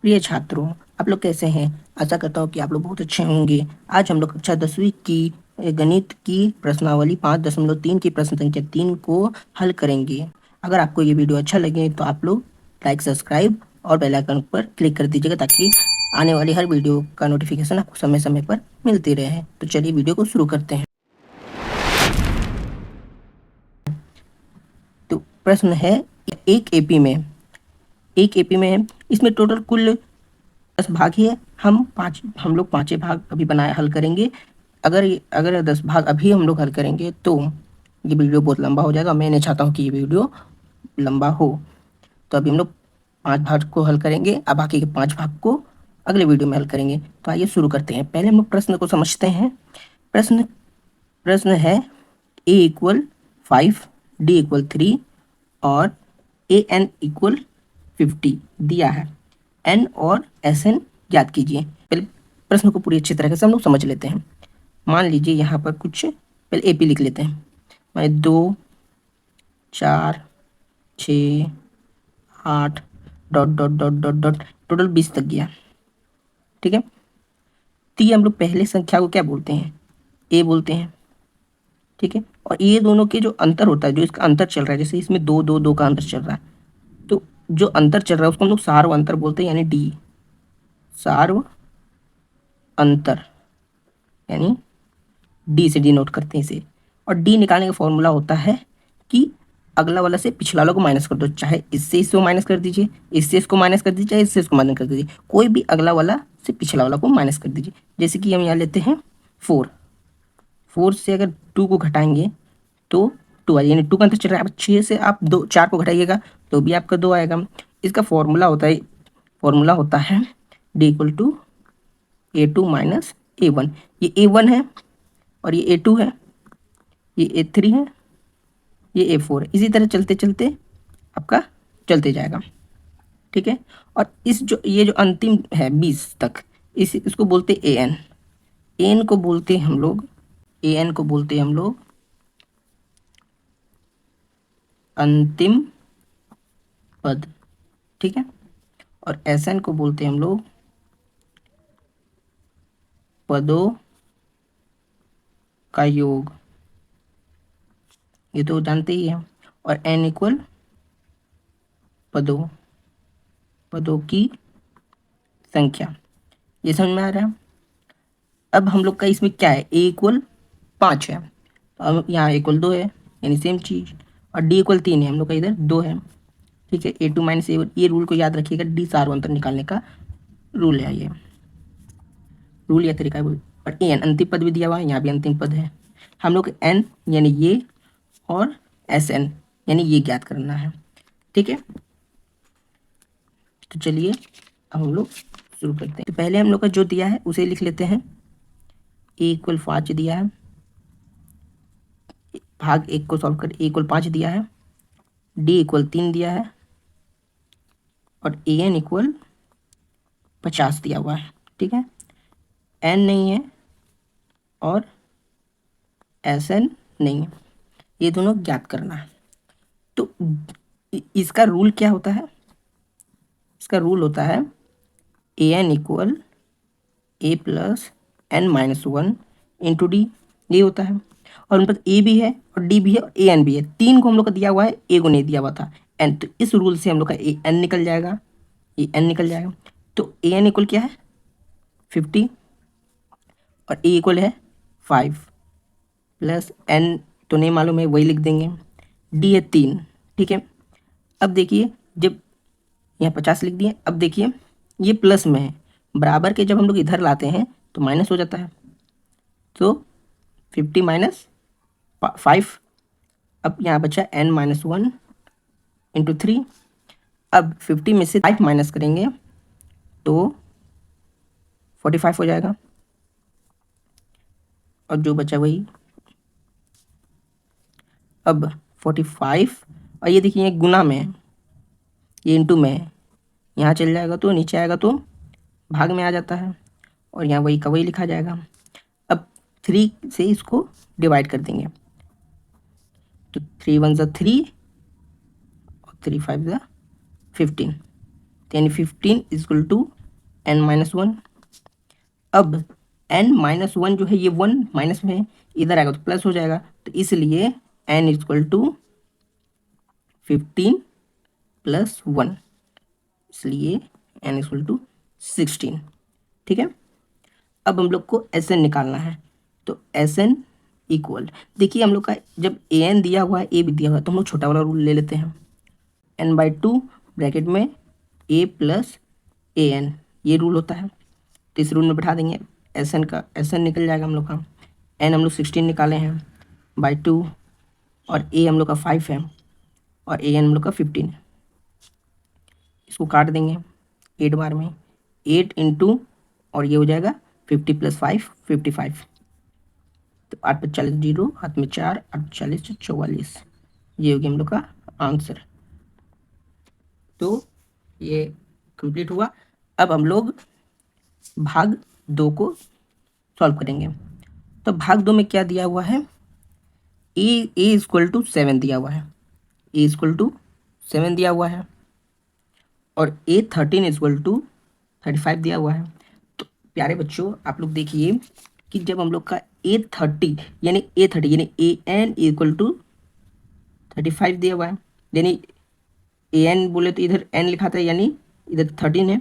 प्रिय छात्रों, आप लोग कैसे हैं? आशा करता हूँ कि आप लोग बहुत अच्छे होंगे। आज हम लोग कक्षा 10वीं की गणित की प्रश्नावली 5.3 की प्रश्न संख्या 3 को हल करेंगे। अगर आपको ये वीडियो अच्छा लगे तो आप लोग लाइक, सब्सक्राइब और बेल आइकन पर क्लिक कर दीजिएगा ताकि आने वाली हर वीडियो का नोटिफिकेशन आपको समय समय पर मिलती रहे। तो चलिए वीडियो को शुरू करते हैं। तो प्रश्न है, एक एपी में है, इसमें टोटल कुल 10 भाग ही है। हम लोग पांचों भाग अभी बनाए हल करेंगे। अगर 10 भाग अभी हम लोग हल करेंगे तो ये वीडियो बहुत लंबा हो जाएगा। मैं नहीं चाहता हूँ कि ये वीडियो लंबा हो, तो अभी हम लोग 5 भाग को हल करेंगे। अब बाकी के 5 भाग को अगले वीडियो में हल करेंगे। तो आइए शुरू करते हैं। पहले हम लोग प्रश्न को समझते हैं। प्रश्न प्रश्न है, a इक्वल 5, d इक्वल 3 और ए एन इक्वल 50 दिया है। एन और एस एन ज्ञात कीजिए। पहले प्रश्न को पूरी अच्छी तरह से हम लोग समझ लेते हैं। मान लीजिए यहाँ पर कुछ पहले एपी लिख लेते हैं। माने 2, 4, 6, 8 dot dot dot dot dot total 20 तक गया। ठीक है, तो ये हम लोग पहले संख्या को क्या बोलते हैं? ए बोलते हैं। ठीक है, और ये दोनों के जो अंतर होता है, जो इसका अंतर चल रहा है, जैसे इसमें 2 2 2 का अंतर चल रहा है, तो जो अंतर चल रहा है उसको हम लोग सार्व अंतर बोलते हैं, यानी डी। सार्व अंतर यानी डी से डिनोट करते हैं इसे। और डी निकालने का फॉर्मूला होता है कि अगला वाला से पिछला वाला को माइनस कर दो। चाहे इससे इसको माइनस कर दीजिए, इससे इसको माइनस कर दीजिए, चाहे इससे इसको माइनस कर दीजिए, कोई भी अगला वाला से पिछला वाला को माइनस कर दीजिए। जैसे कि हम यहाँ लेते हैं 4। 4 से अगर 2 को घटाएंगे तो 2 आएगा, यानी 2 का अंतर चल रहा है। अब 6 से आप 4 को घटाइएगा तो भी आपका 2 आएगा। इसका फॉर्मूला होता है D equal to A2 minus A1। ये A1 है और ये A2 है, ये A3 है, ये A4 है। इसी तरह चलते चलते आपका चलते जाएगा। ठीक है, और ये जो अंतिम है 20 तक, इसको बोलते ए एन। एन को बोलते हैं हम लोग अंतिम पद। ठीक है, और एस एन को बोलते हैं हम लोग पदों का योग। ये तो जानते ही हैं। और एन इक्वल पदों की संख्या। ये समझ में आ रहा है? अब हम लोग का इसमें क्या है, ए इक्वल 5 है, तो अब यहाँ इक्वल 2 है, यानी सेम चीज। और डी इक्वल 3 है, हम लोग का इधर 2 है। ठीक है, A2 माइनस A1, ये रूल को याद रखिएगा। डी सार्व अंतर निकालने का रूल है, ये रूल या तरीका है। और ए एन अंतिम पद भी दिया हुआ है, यहाँ भी अंतिम पद है। हम लोग एन यानी ये और एस एन यानी ये ज्ञात करना है। ठीक है, तो चलिए अब हम लोग शुरू करते हैं। तो पहले हम लोग का जो दिया है उसे लिख लेते हैं। ए इक्वल 5 दिया है, भाग 1 को सॉल्व कर। ए इक्वल 5 दिया है, डी इक्वल 3 दिया है, और ए एन इक्वल 50 दिया हुआ है। ठीक है, एन नहीं है और एस एन नहीं है, ये दोनों ज्ञात करना है। तो इसका रूल क्या होता है? इसका रूल होता है A N equal A plus N minus 1 into D, ये होता है। और उन पर ए भी है और डी भी है और ए एन भी है। 3 को हम लोग का दिया हुआ है, ए को नहीं दिया हुआ था, एन। तो इस रूल से हम लोग का ए एन निकल जाएगा, ये एन निकल जाएगा। तो ए एन इक्वल क्या है, 50, और ए इक्वल है 5 प्लस एन तो नहीं मालूम है, वही लिख देंगे। डी है 3। ठीक है, अब देखिए, जब यहाँ 50 लिख दिए, अब देखिए ये प्लस में है, बराबर के जब हम लोग इधर लाते हैं तो माइनस हो जाता है। तो 50 माइनस 5, अब यहाँ बचा n माइनस 1 इंटू 3। अब 50 में से 5 माइनस करेंगे तो 45 हो जाएगा, और जो बचा वही। अब 45, और ये देखिए ये गुना में है, ये इंटू में है, यहाँ चल जाएगा तो नीचे आएगा तो भाग में आ जाता है, और यहाँ वही का वही लिखा जाएगा। अब 3 से इसको डिवाइड कर देंगे, तो 3 1 ज़ा 3 और 3 5 ज़ा 15। तो यानी 15 इक्वल टू n-1। अब n-1 जो है ये 1 माइनस में है, इधर आएगा तो प्लस हो जाएगा, तो इसलिए n इक्वल टू 15 प्लस 1, इसलिए n इक्वल टू 16। ठीक है, अब हम लोग को एस एन निकालना है। तो एस एन इक्वल, देखिए हम लोग का जब ए एन दिया हुआ है, ए भी दिया हुआ है, तो हम लोग छोटा वाला रूल ले लेते हैं, n/2 ब्रैकेट में ए प्लस ए एन, ये रूल होता है। तो इस रूल में बैठा देंगे, एस एन का एस एन निकल जाएगा हम लोग का। एन हम लोग 16 निकाले हैं बाई 2, और ए हम लोग का 5 है, और ए एन हम लोग का 15 है। इसको काट देंगे 8 बार में, 8 इंटू, और ये हो जाएगा 50 प्लस 5 55। तो 8 × 40 जीरो, हाथ में 4, 8 × 40 44, ये हो गया हम लोग का आंसर। तो ये कंप्लीट हुआ। अब हम लोग भाग 2 को सॉल्व करेंगे। तो भाग 2 में क्या दिया हुआ है, ए इक्वल टू 7 दिया हुआ है, ए इक्वल टू 7 दिया हुआ है, और ए 13 इक्वल टू 35 दिया हुआ है। तो प्यारे बच्चों आप लोग देखिए कि जब हम लोग का A30 यानी ए एन इक्वल टू 35 दिया हुआ है, यानी ए एन बोले तो इधर एन लिखा था, यानी इधर 13 है,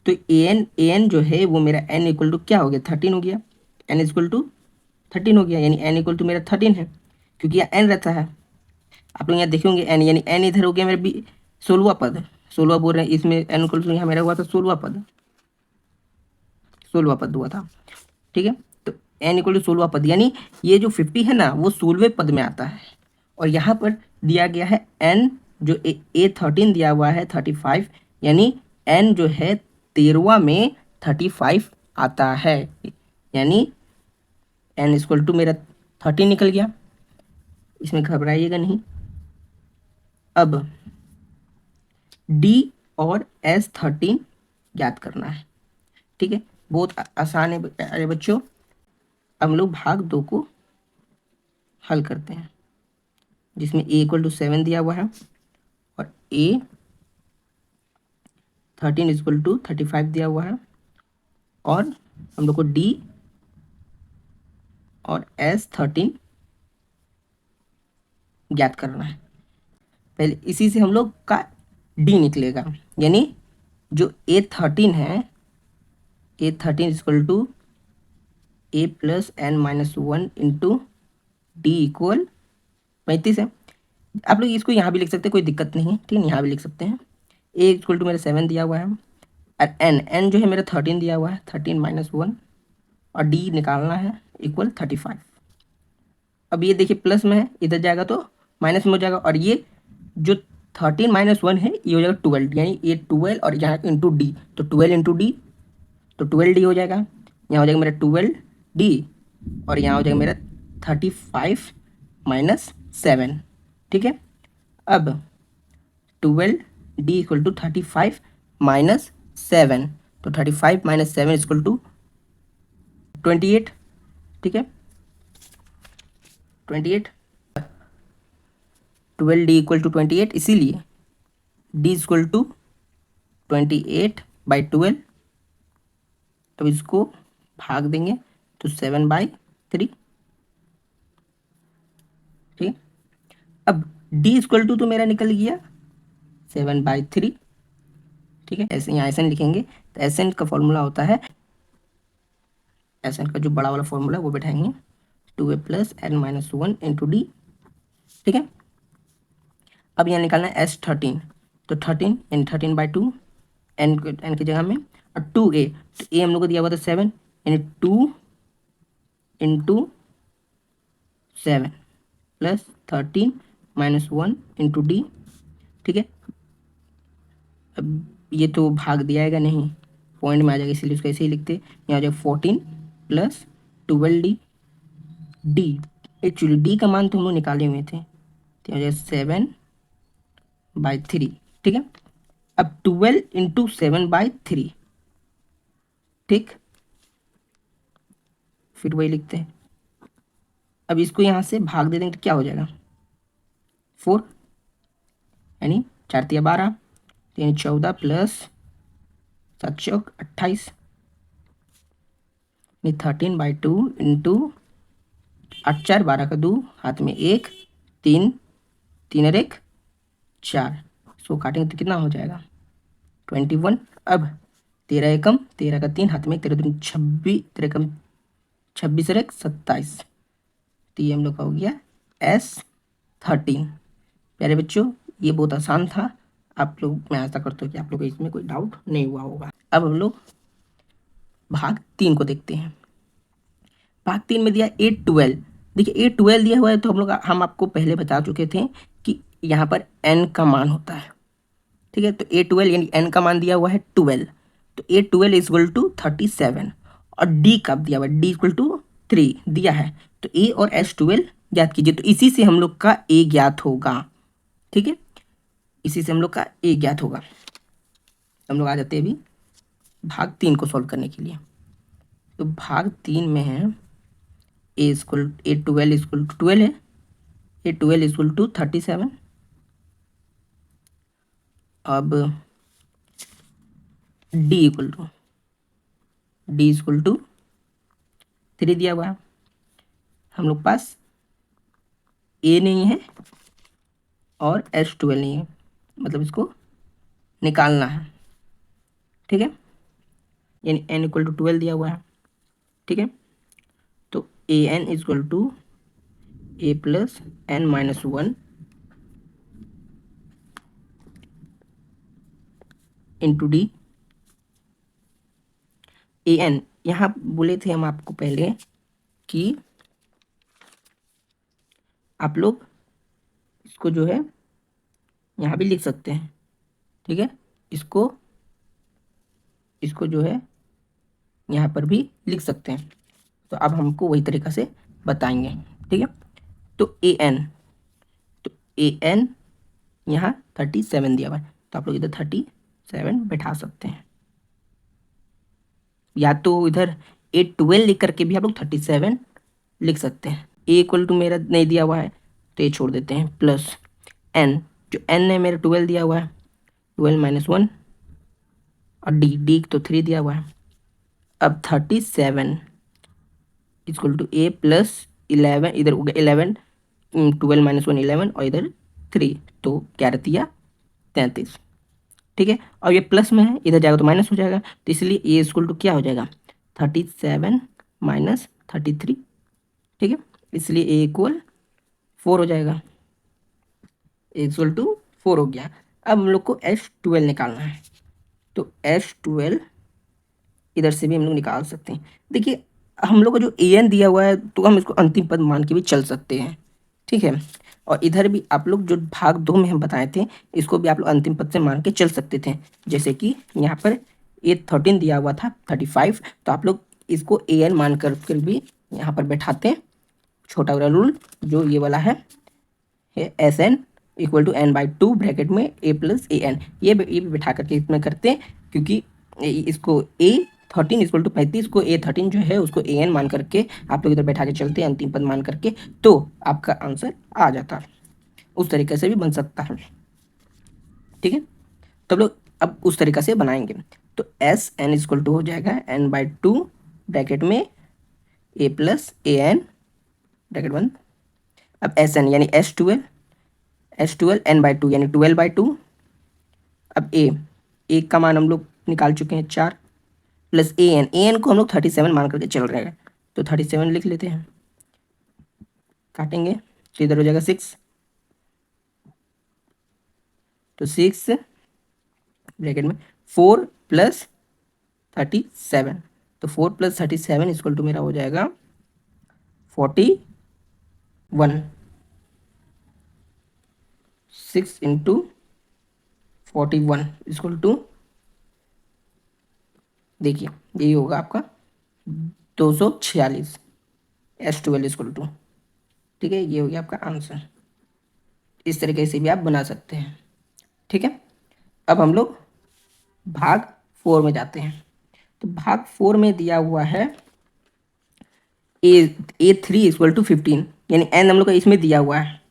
तो ए एन जो है वो मेरा एन इक्वल टू क्या हो गया, 13 हो गया, एन इक्वल टू 13 हो गया, यानी एन इक्वल टू मेरा 13 है, क्योंकि यहाँ एन रहता है। आप लोग यहाँ देखेंगे एन, यानी एन इधर हो गया मेरा 16वां पद, 16वां बोल रहे हैं, इसमें एन इक्वल टू यहाँ मेरा हुआ था 16वां पद, 16वां पद हुआ था। ठीक है, तो एन इक्वल टू 16वां पद, यानी ये जो 50 है ना वो 16वें पद में आता है, और यहाँ पर दिया गया है एन जो ए 13 दिया हुआ है 35, यानी एन जो है 13वां में 35 आता है, यानी एन इक्वल टू मेरा 13 निकल गया, इसमें घबराइएगा नहीं। अब डी और S13 याद करना है। ठीक है, बहुत आसान है अरे बच्चों। अब हम लोग भाग 2 को हल करते हैं, जिसमें ए इक्वल टू 7 दिया हुआ है, और ए 13 इक्वल टू 35 दिया हुआ है, और हम लोग को डी और S13 ज्ञात करना है। पहले इसी से हम लोग का डी निकलेगा, यानी जो A13 है, A13 equal to A plus n-1 into D equal 35 है। आप लोग इसको यहाँ भी लिख सकते हैं, कोई दिक्कत नहीं है, ठीक है, यहाँ भी लिख सकते हैं। ए इक्वल टू मेरा 7 दिया हुआ है, और एन जो है मेरा 13 दिया हुआ है, 13-1, और डी निकालना है इक्वल 35। अब ये देखिए प्लस में है, इधर जाएगा तो माइनस में हो जाएगा, और ये जो 13-1 है ये हो जाएगा 12, यानी ये 12 और यहाँ इंटू डी, तो 12 इंटू डी, तो 12D हो जाएगा, यहाँ हो जाएगा मेरा 12D, और यहाँ हो जाएगा मेरा 35 - 7। ठीक है, अब 12D इक्वल टू 35 - 7, तो 35 - 7 इक्वल टू 28। ठीक है, 28, 12D इक्वल टू 28, इसीलिए D इक्वल टू 28/12। अब इसको भाग देंगे तो 7/3। ठीक है, अब D इक्वल टू तो मेरा निकल गया 7/3। ठीक है, ऐसे यहाँ SN लिखेंगे, तो SN का फॉर्मूला होता है, SN का जो बड़ा वाला फॉर्मूला वो बैठाएंगे 2a + n-1 इंटू डी। ठीक है, अब यहाँ निकालना है S13, तो 13 यानी 13/2, एन की जगह में, और 2a, तो a हम लोग को दिया हुआ था 7, यानी 2 इंटू 7 प्लस 13 - 1 इंटू डी। ठीक है, अब ये तो भाग दियाएगा नहीं, पॉइंट में आ जाएगा, इसलिए उसको ऐसे ही लिखते, यहाँ हो जाएगा 14 + 12D। डी एक्चुअली डी का मान तो हम लोग निकाले हुए थे, तो हो जाएगा 7/3। ठीक है, अब 12 इंटू 7/3, ठीक, फिर वही लिखते हैं। अब इसको यहाँ से भाग दे देंगे तो क्या हो जाएगा 4, यानी 4 × 3 = 12, यानी 14 + 7 चौक 28, 13/2 इंटू 8 4 12 का 2, हाथ में 1, 3, 3 और 1 4, इसको काटेंगे तो कितना हो जाएगा 21। अब 13 एकम 13 का 3, हाथ में 13 दूनी 26, 13 एकम 26 और 1 27, तो ये हम लोग का हो गया S13। प्यारे बच्चों, ये बहुत आसान था। आप लोग, मैं आशा करता हूँ कि आप लोग को इसमें कोई डाउट नहीं हुआ होगा। अब हम लोग भाग 3 को देखते हैं। भाग 3 में दिया 8 12। देखिए 8 12 दिया हुआ है, तो हम आपको पहले बता चुके थे कि यहाँ पर n का मान होता है। ठीक है, तो 8 12 यानी n का मान दिया हुआ है 12, तो 8 12 इज इक्वल टू 37। और d कब दिया हुआ है, d इक्वल टू 3 दिया है, तो a और S12 ज्ञात कीजिए। तो इसी से हम लोग का a ज्ञात होगा। ठीक है, इसी से हम लोग का a ज्ञात होगा। हम लोग आ जाते हैं अभी भाग 3 को सॉल्व करने के लिए। तो भाग 3 में है A12 इक्वल टू 12 है, A12 इक्वल टू 37। अब D इक्वल टू 3 दिया हुआ है। हम लोग पास A नहीं है और S12 नहीं है, मतलब इसको निकालना है। ठीक है, यानी n इक्वल टू 12 दिया हुआ है। ठीक है, तो an equal to a plus n minus 1 into D. an यहाँ बोले थे हम आपको पहले कि आप लोग इसको जो है यहाँ भी लिख सकते हैं। ठीक है, इसको जो है यहाँ पर भी लिख सकते हैं। तो अब हमको वही तरीका से बताएंगे। ठीक है, तो an यहाँ 37 दिया हुआ है, तो आप लोग इधर 37 बैठा सकते हैं, या तो इधर 8 12 लिख करके भी आप लोग 37 लिख सकते हैं। a इक्वल टू मेरा नहीं दिया हुआ है, तो ये छोड़ देते हैं, प्लस n, जो n है मेरा 12 दिया हुआ है, 12 माइनस 1, और d तो 3 दिया हुआ है। अब 37 इक्वल टू a प्लस 11, इधर हो गया 11, 12 माइनस 1 11, और इधर 3, तो क्या रहती है 33। ठीक है, और ये प्लस में है, इधर जाएगा तो माइनस हो जाएगा, तो इसलिए ए इक्वल टू क्या हो जाएगा 37 माइनस 33। ठीक है, इसलिए ए इक्वल 4 हो जाएगा, ए इक्वल टू 4 हो गया। अब हम लोग को S12 निकालना है, तो S12 इधर से भी हम लोग निकाल सकते हैं। देखिए हम लोग को जो an दिया हुआ है, तो हम इसको अंतिम पद मान के भी चल सकते हैं। ठीक है, और इधर भी आप लोग जो भाग 2 में हम बताए थे, इसको भी आप लोग अंतिम पद से मान के चल सकते थे। जैसे कि यहाँ पर A13 दिया हुआ था 35, तो आप लोग इसको an मान कर भी यहाँ पर बैठाते हैं। छोटा वाला रूल जो ये वाला है SN equal to n/2 bracket में a प्लस an, ये भी बैठा करके इसमें करते हैं, क्योंकि इसको A13 इक्वल टू 35 को A13 जो है उसको an मान करके आप लोग इधर बैठा के चलते हैं अंतिम पद मान करके, तो आपका आंसर आ जाता है। उस तरीके से भी बन सकता है। ठीक है, तो हम लोग अब उस तरीका से बनाएंगे। तो SN इक्वल टू हो जाएगा n/2 ब्रैकेट में a प्लस an ब्रैकेट बंद। अब SN यानी S12 n/2 यानी 12/2। अब a का मान हम लोग निकाल चुके हैं 4, प्लस an को हम लोग 37 मान करके चल रहे हैं, तो 37 लिख लेते हैं, काटेंगे तो इधर हो जाएगा 6, तो 6 ब्रैकेट में 4 प्लस 37, तो 4 प्लस 37 इक्वल टू मेरा हो जाएगा 41। 6 इंटू 41 इक्वल टू, देखिए यही होगा आपका 246, S12 इक्वल टू। ठीक है, ये हो गया आपका आंसर। इस तरीके से भी आप बना सकते हैं। ठीक है, अब हम लोग भाग 4 में जाते हैं। तो भाग 4 में दिया हुआ है A3 इक्वल टू 15, यानी n हम लोग का इसमें दिया हुआ है।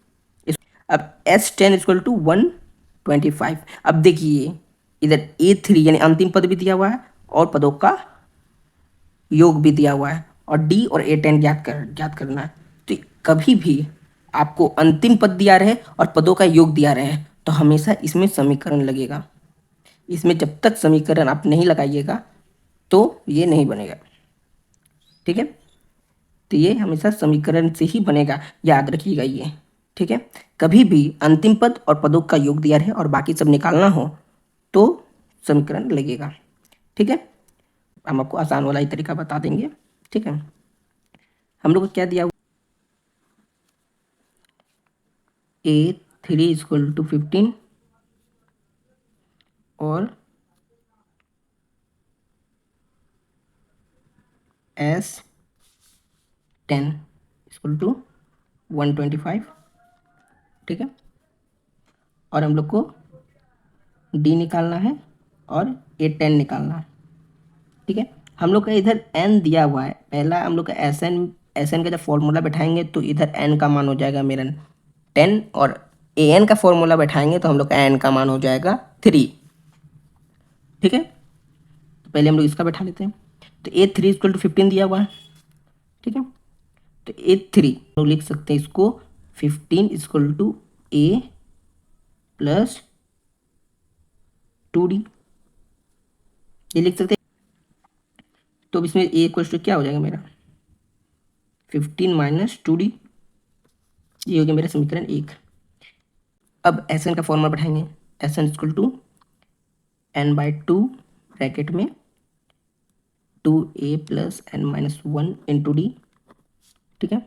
अब S10 इक्वल टू 125। अब देखिए इधर A3 यानी अंतिम पद भी दिया हुआ है और पदों का योग भी दिया हुआ है, और D और A10 ज्ञात करना है। तो कभी भी आपको अंतिम पद दिया रहे और पदों का योग दिया रहे तो हमेशा इसमें समीकरण लगेगा। इसमें जब तक समीकरण आप नहीं लगाइएगा तो ये नहीं बनेगा, ठीक है। तो ये हमेशा समीकरण से ही बनेगा, याद रखिएगा ये, ठीक है। कभी भी अंतिम पद और पदों का योग दिया रहे और बाकी सब निकालना हो तो समीकरण लगेगा, ठीक है। हम आपको आसान वाला ही तरीका बता देंगे, ठीक है। हम लोग को क्या दिया, A3 इक्वल टू 15 और S10 इक्वल टू 125, ठीक है। और हम लोग को D निकालना है और A10 निकालना है, ठीक है। हम लोग का इधर n दिया हुआ है, पहला हम लोग का एस एन का जब फॉर्मूला बैठाएंगे तो इधर n का मान हो जाएगा मेरा 10, और an का फॉर्मूला बैठाएंगे तो हम लोग का n का मान हो जाएगा 3, ठीक है। तो पहले हम लोग इसका बैठा लेते हैं। तो A3 इक्वल टू 15 दिया हुआ है, ठीक है। तो A3 लोग लिख सकते हैं इसको 15 equal to A plus 2D, ये लिख सकते हैं। तो इसमें A इक्वल टू क्या हो जाएगा मेरा 15 माइनस 2D, ये हो गया मेरा समीकरण 1। अब एस एन का फॉर्मूला बैठाएंगे, S N equal to n/2 bracket में 2a plus n minus 1 into D, ठीक है।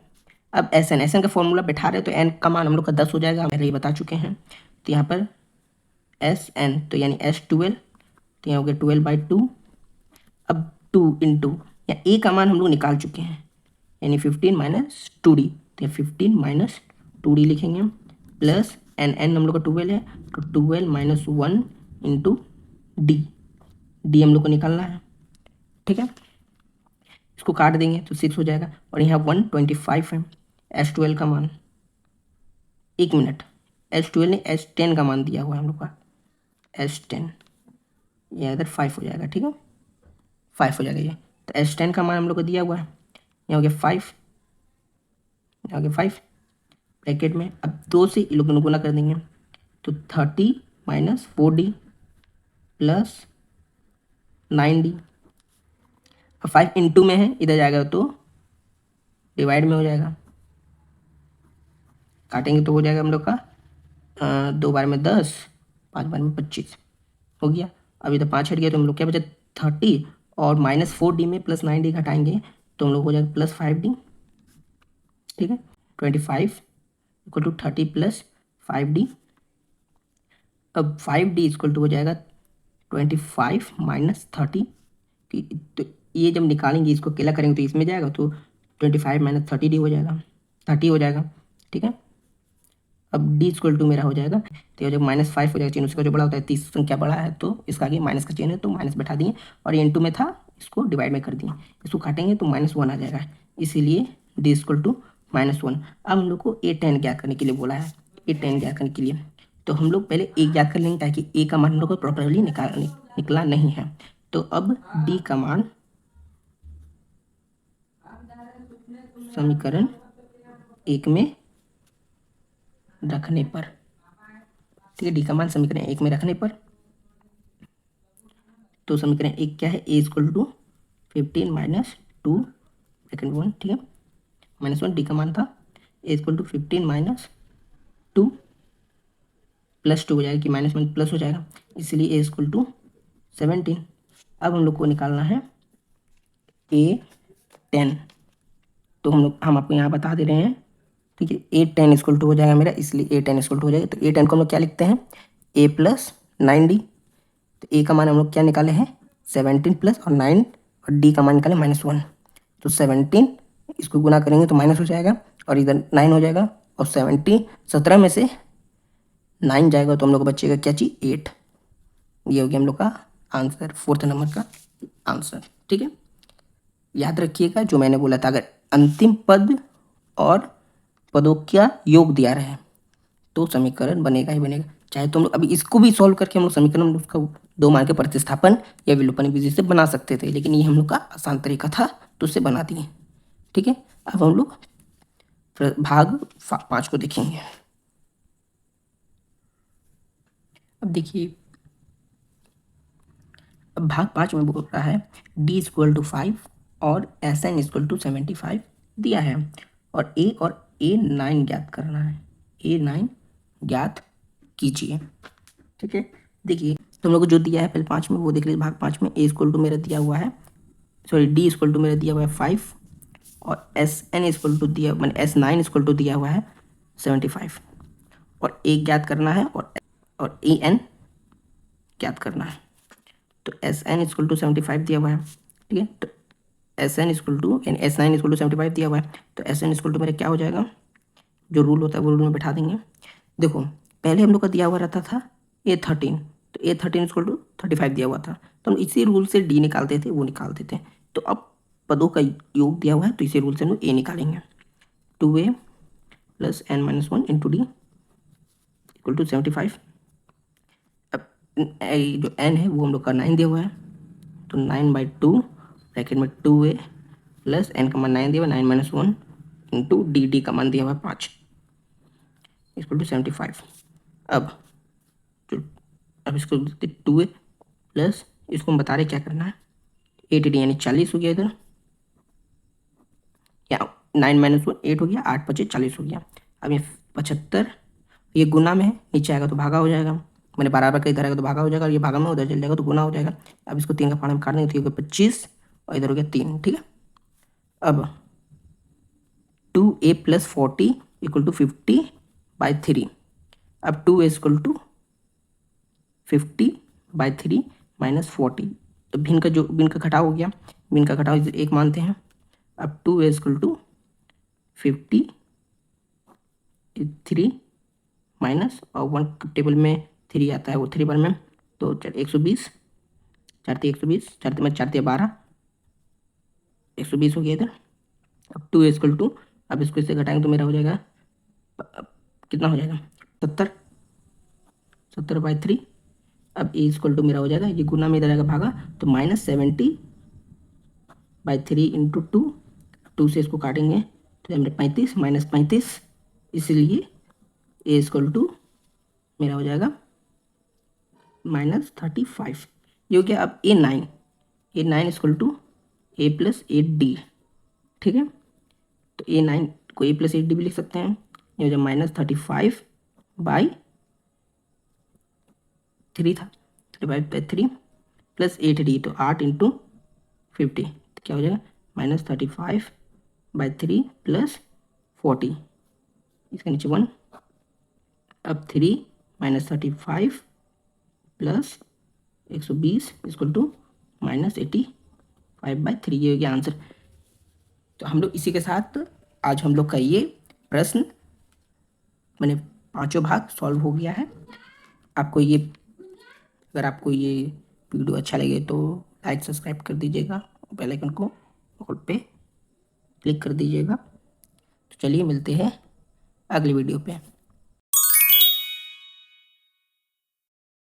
अब एस एन का फॉर्मूला बैठा रहे तो n का मान हम लोग का 10 हो जाएगा, पहले ही बता चुके हैं। तो यहाँ पर एस एन तो यानी S12, तो यहाँ हो गया 12/2। अब 2 इंटू या a का मान हम लोग निकाल चुके हैं यानी 15 माइनस 2d, तो 15 माइनस 2d लिखेंगे, प्लस n हम लोग का 12 है तो 12 माइनस 1 इंटू डी हम लोग को निकालना है, ठीक है। इसको काट देंगे तो 6 हो जाएगा, और यहाँ 125 है S12 का मान। 1 मिनट, S12 ने S10 का मान दिया हुआ है हम लोग का, S10 यह इधर 5 हो जाएगा, ठीक है, 5 हो जाएगा ये। तो S10 का मान हम लोग को दिया हुआ है, यहाँ हो गया 5, यहाँ हो गया 5 ब्रैकेट में। अब 2 से ये लोग गुना कर देंगे तो 30 माइनस 4D प्लस 9D। अब 5 इंटू में है, इधर जाएगा तो डिवाइड में हो जाएगा, काटेंगे तो हो जाएगा हम लोग का 2 बार में 10, 5 बार में 25 हो गया। अब इधर 5 हट गया तो हम लोग क्या बचा 30, और माइनस 4D में प्लस 9D घटाएंगे तो हम लोग हो जाएगा प्लस 5D, ठीक है। 25 इक्वल टू 30 प्लस 5D। अब 5D इक्वल टू हो जाएगा 25 माइनस 30, तो ये जब निकालेंगे इसको अकेला करेंगे तो इसमें जाएगा तो 25 माइनस 30D हो जाएगा, 30 हो जाएगा, ठीक है। अब D इक्वल टू मेरा हो जाएगा, तो जब -5 हो जाएगा, चिन्ह उसका जो बड़ा होता है 30 संख्या बड़ा है तो इसका आगे माइनस का चिन्ह है तो माइनस बैठा दिए, और ये इंटू में था इसको डिवाइड में कर दिए, इसको काटेंगे तो -1 आ जाएगा, इसीलिए D इक्वल टू -1। अब हम लोग को A10 ज्ञात करने के लिए बोला है, A10 ज्ञात करने के लिए तो हम लोग पहले A ज्ञात कर लेंगे ताकि A का मान हम लोग को प्रॉपरली निकला नहीं है। तो अब D का मान समीकरण 1 में रखने पर, ठीक है, डी का मान समीकरण 1 में रखने पर, तो समीकरण 1 क्या है, A equal to 15 minus 2 bracket 1, ठीक है, -1 डी का मान था, A equal to 15 minus 2 plus 2 हो जाएगा कि -1 प्लस हो जाएगा, इसलिए A इक्वल टू 17। अब हम लोग को निकालना है A10, तो हम आपको यहाँ बता दे रहे हैं, ठीक है। A10 इक्वल टू हो जाएगा मेरा, इसलिए A10 इक्वल टू हो जाएगा। तो A10 को हम लोग क्या लिखते हैं A प्लस 9D, तो A का मान हम लोग क्या निकाले हैं 17 प्लस और 9, और D का मान निकाले -1, तो 17 इसको गुना करेंगे तो माइनस हो जाएगा और इधर 9 हो जाएगा, और 17 में से 9 जाएगा तो हम लोग को बचेगा क्या चीज़ 8। ये हो गया हम लोग का आंसर, 4th नंबर का आंसर, ठीक है। याद रखिएगा जो मैंने बोला था, अगर अंतिम पद और पदों का योग दिया रहे तो समीकरण बनेगा ही बनेगा, चाहे तुम लोग अभी इसको भी सॉल्व करके हम लोग समीकरण उसका दो मान के प्रतिस्थापन या विलोपन विधि से बना सकते थे, लेकिन ये हम लोग का आसान तरीका था तो उससे बना दिए। ठीक है, अब हम लोग भाग 5 को देखेंगे। अब देखिए, अब भाग 5 में बोल रहा है d = 5 और Sn = 75 दिया है और A9 ज्ञात करना है। A9 ज्ञात कीजिए। ठीक है, देखिए तुम लोग को जो दिया है पहले 5 में वो देख लीजिए। भाग 5 में A मेरा दिया हुआ है, सॉरी D मेरा दिया हुआ है 5 और Sn दिया, मैंने S9 दिया हुआ है 75 और A ज्ञात करना है और En ज्ञात करना है। तो Sn = 75 दिया हुआ है। ठीक है, तो Sn यानी S9 = 75 दिया हुआ है, तो Sn मेरा क्या हो जाएगा, जो रूल होता है वो रूल में बैठा देंगे। देखो पहले हम लोग का दिया हुआ रहता था A13, तो A13 = 35 दिया हुआ था, तो हम इसी रूल से D निकालते थे, वो निकालते थे। तो अब पदों का योग दिया हुआ है तो इसी रूल से हम लोग A निकालेंगे। 2A + n - 1 × D = 75। अब जो n है वो हम लोग का 9 दिया हुआ है, तो 9/2 ब्रैकेट में 2A + n का मान 9 दिया हुआ है, 9 - 1 × D का मान दिया हुआ है 5 = 75। अब इसको 2A प्लस इसको हम बता रहे क्या करना है, 8D यानी 40 हो गया इधर, या 9 - 1 8 हो गया, 8 × 5 = 40 हो गया। अब ये 75 ये गुना में है, नीचे आएगा तो भागा हो जाएगा, मैंने बराबर का इधर आएगा तो भागा हो जाएगा, ये भागा में उधर चल जाएगा तो गुना हो जाएगा। अब इसको 3 का फाड़ा में काट देंगे तो ये 25 और इधर हो गया 3। ठीक है, अब 2A + 40 = 50/3। अब 2A = 50/3 - 40, तो भिन्न का घटाव हो गया, भिन्न का घटाव एक मानते हैं। अब 2A = 53 माइनस और 1 टेबल में 3 आता है, वो 3 बार में, तो 120, 4 × 120, 4 में 4 × 12, 120 हो गया इधर। अब 2A = अब इसको इससे घटाएंगे तो मेरा हो जाएगा कितना हो जाएगा 70/3। अब A = मेरा हो जाएगा, ये गुना में इधर आएगा भागा, तो -70/3 × 2, 2 से इसको काटेंगे तो हमने 35 - 35, इसलिए A = मेरा हो जाएगा -35। ये हो गया। अब A9 = A + 8D। ठीक है, तो A9 को A + 8D भी लिख सकते हैं, ये हो जाए -35/3 था, 35/3 + 8D, तो 8 × 50, तो क्या हो जाएगा -35/3 + 40, इसके नीचे 1। अब 3 - 35 + 120 = -85/3, ये हो गया आंसर। तो हम लोग इसी के साथ आज हम लोग का ये प्रश्न मैंने 5 भाग सॉल्व हो गया है। आपको ये, अगर आपको ये वीडियो अच्छा लगे तो लाइक सब्सक्राइब कर दीजिएगा, बेल आइकन को ऑल पे क्लिक कर दीजिएगा। तो चलिए मिलते हैं अगली वीडियो पे।